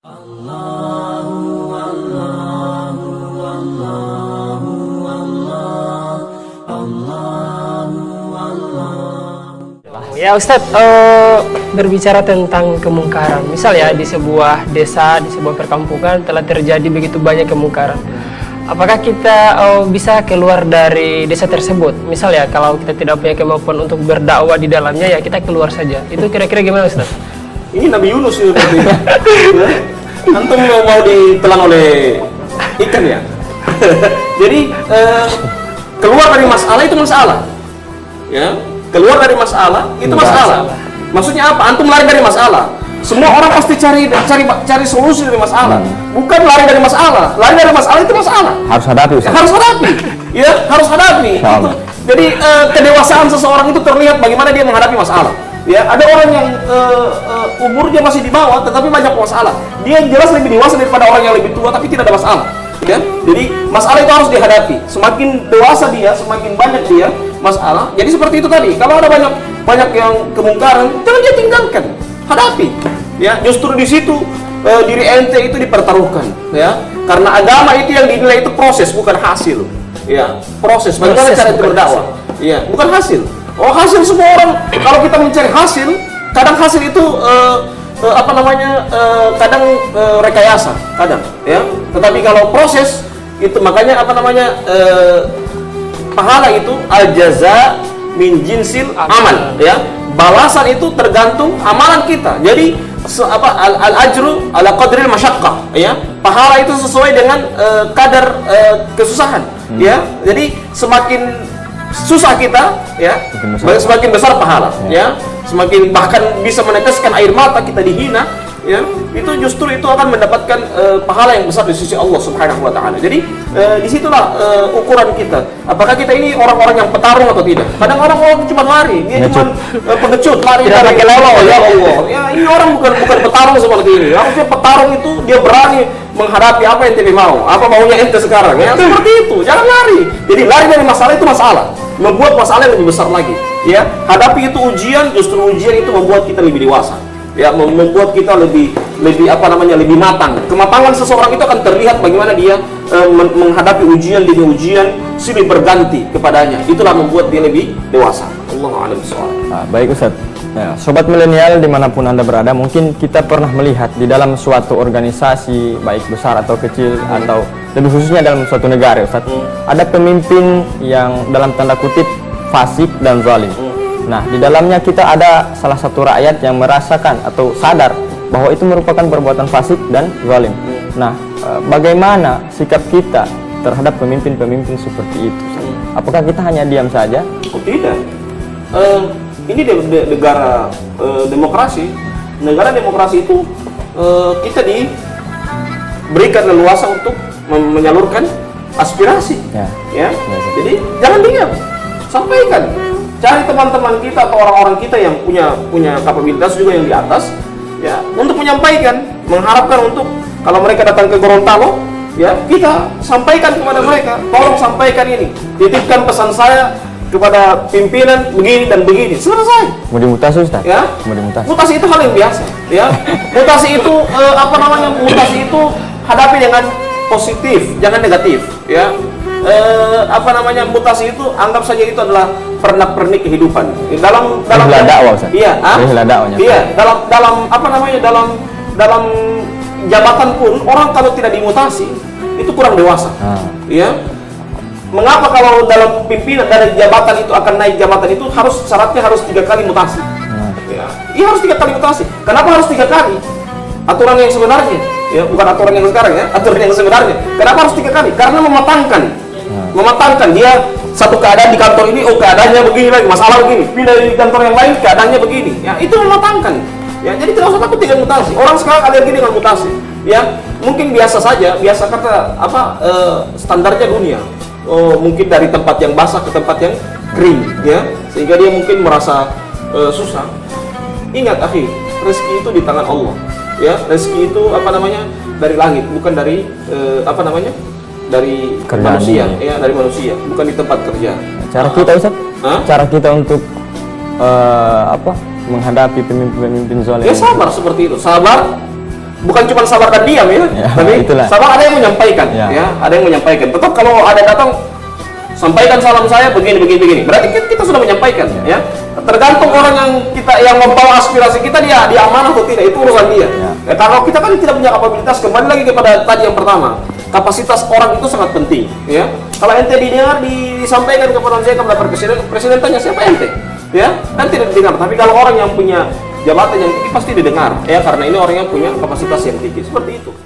Ya Ustadz, berbicara tentang kemungkaran, misal ya di sebuah desa, di sebuah perkampungan telah terjadi begitu banyak kemungkaran. Apakah kita bisa keluar dari desa tersebut? Misal ya, kalau kita tidak punya kemampuan untuk berdakwah di dalamnya, ya kita keluar saja. Itu kira-kira gimana Ustadz? Ini Nabi Yunus itu berarti. Antum mau ditelan oleh ikan ya? Jadi keluar dari masalah itu masalah. Ya, keluar dari masalah itu masalah. Maksudnya apa? Antum lari dari masalah. Semua orang pasti cari solusi dari masalah. Bukan lari dari masalah. Lari dari masalah itu masalah. Harus hadapi, Ustaz. Harus hadapi. Ya, harus hadapi. Itu. Jadi kedewasaan seseorang itu terlihat bagaimana dia menghadapi masalah. Ya, ada orang yang umurnya masih di bawah tetapi banyak masalah. Dia jelas lebih dewasa daripada orang yang lebih tua tapi tidak ada masalah. Ya? Jadi masalah itu harus dihadapi. Semakin dewasa dia, semakin banyak dia masalah. Jadi seperti itu tadi. Kalau ada banyak yang kemungkaran, jangan dia tinggalkan. Hadapi. Ya, justru di situ diri ente itu dipertaruhkan, ya. Karena agama itu yang dinilai itu proses, bukan hasil. Ya, proses. Bagaimana cara berdakwah? Ya, bukan hasil. Oh, hasil semua orang kalau kita mencari hasil, kadang hasil itu kadang rekayasa, kadang, ya. Tetapi kalau proses itu makanya pahala itu al-jaza min jinsil amal, ya. Balasan itu tergantung amalan kita. Jadi al-ajru ala qadril masyaqqah, ya. Pahala itu sesuai dengan kadar kesusahan, ya. Jadi semakin susah kita, ya, semakin besar pahala, ya. Semakin bahkan bisa meneteskan air mata kita dihina, ya, itu justru itu akan mendapatkan pahala yang besar di sisi Allah Subhanahu wa taala. Jadi disitulah ukuran kita. Apakah kita ini orang-orang yang petarung atau tidak? Kadang orang cuma lari, dia cuma pengecut, lari dari kelolo, ya Allah. Ya, ini orang bukan petarung seperti ini. Harusnya petarung itu dia berani menghadapi apa yang ente mau, apa maunya ente sekarang. Ya, seperti itu. Jangan lari. Jadi lari dari masalah itu masalah. Membuat masalah yang lebih besar lagi. Ya, hadapi itu ujian, justru ujian itu membuat kita lebih dewasa. Ya, membuat kita lebih matang. Kematangan seseorang itu akan terlihat bagaimana dia menghadapi ujian demi ujian silih berganti kepadanya. Itulah membuat dia lebih dewasa. Allahu a'lam bishawab. Baik Ustaz. Ya, sobat milenial dimanapun Anda berada, mungkin kita pernah melihat di dalam suatu organisasi baik besar atau kecil atau lebih khususnya dalam suatu negara, Ustaz, ada pemimpin yang dalam tanda kutip fasik dan zalim. Nah, di dalamnya kita ada salah satu rakyat yang merasakan atau sadar bahwa itu merupakan perbuatan fasik dan zalim. Nah, bagaimana sikap kita terhadap pemimpin-pemimpin seperti itu? Apakah kita hanya diam saja? Oh, tidak. Ini negara demokrasi. Negara demokrasi itu kita diberikan leluasa untuk menyalurkan aspirasi. Ya. Jadi jangan diam, sampaikan. Cari teman-teman kita atau orang-orang kita yang punya kapabilitas juga yang di atas, ya, untuk menyampaikan, mengharapkan untuk kalau mereka datang ke Gorontalo, ya, kita sampaikan kepada mereka, tolong sampaikan ini, titipkan pesan saya kepada pimpinan begini dan begini, selesai. Mau dimutasi, Ustaz? Ya, mau dimutasi. Mutasi itu hal yang biasa, ya. Mutasi itu mutasi itu hadapi dengan positif, jangan negatif, ya. Mutasi itu anggap saja itu adalah pernak-pernik kehidupan. Dalam dakwah, Ustaz. Iya, dakwahnya. Iya, dalam jabatan pun orang kalau tidak dimutasi itu kurang dewasa. Ya. Mengapa kalau dalam pimpinan dari jabatan itu akan naik jabatan itu syaratnya harus 3 kali mutasi? Ya. Iya, harus 3 kali mutasi. Kenapa harus 3 kali? Aturan yang sebenarnya, ya, bukan aturan yang sekarang, ya, aturan yang sebenarnya. Kenapa harus 3 kali? Karena mematangkan dia satu keadaan di kantor ini, keadaannya begini lagi, masalah begini, pindah di kantor yang lain keadaannya begini, ya, itu mematangkan, ya. Jadi tidak usah takut dengan mutasi. Orang sekarang alergi dengan mutasi, ya, mungkin biasa saja, kata standarnya dunia, mungkin dari tempat yang basah ke tempat yang kering, ya, sehingga dia mungkin merasa susah. Ingat, akhi, rezeki itu di tangan Allah, ya. Rezeki itu dari langit, bukan dari dari manusia, ya, dari manusia, bukan di tempat kerja. Cara kita, Ustaz? Cara kita untuk menghadapi pemimpin-pemimpin zalim. Ya, sabar seperti itu. Sabar bukan cuma sabar dan diam ya, tapi itulah. sabar ada yang menyampaikan, ya, ada yang menyampaikan. Tetap kalau ada datang, sampaikan salam saya begini, berarti kita sudah menyampaikan, ya. Tergantung orang yang membawa aspirasi kita, dia amanah atau tidak, itu urusan dia. Ya, kalau kita kan tidak punya kapabilitas, kembali lagi kepada tadi yang pertama, kapasitas orang itu sangat penting, ya. Kalau ente didengar disampaikan kepada saya kepada presiden tanya siapa ente, ya, kan tidak didengar. Tapi kalau orang yang punya jabatan yang tinggi pasti didengar, ya, karena ini orang yang punya kapasitas yang tinggi, seperti itu.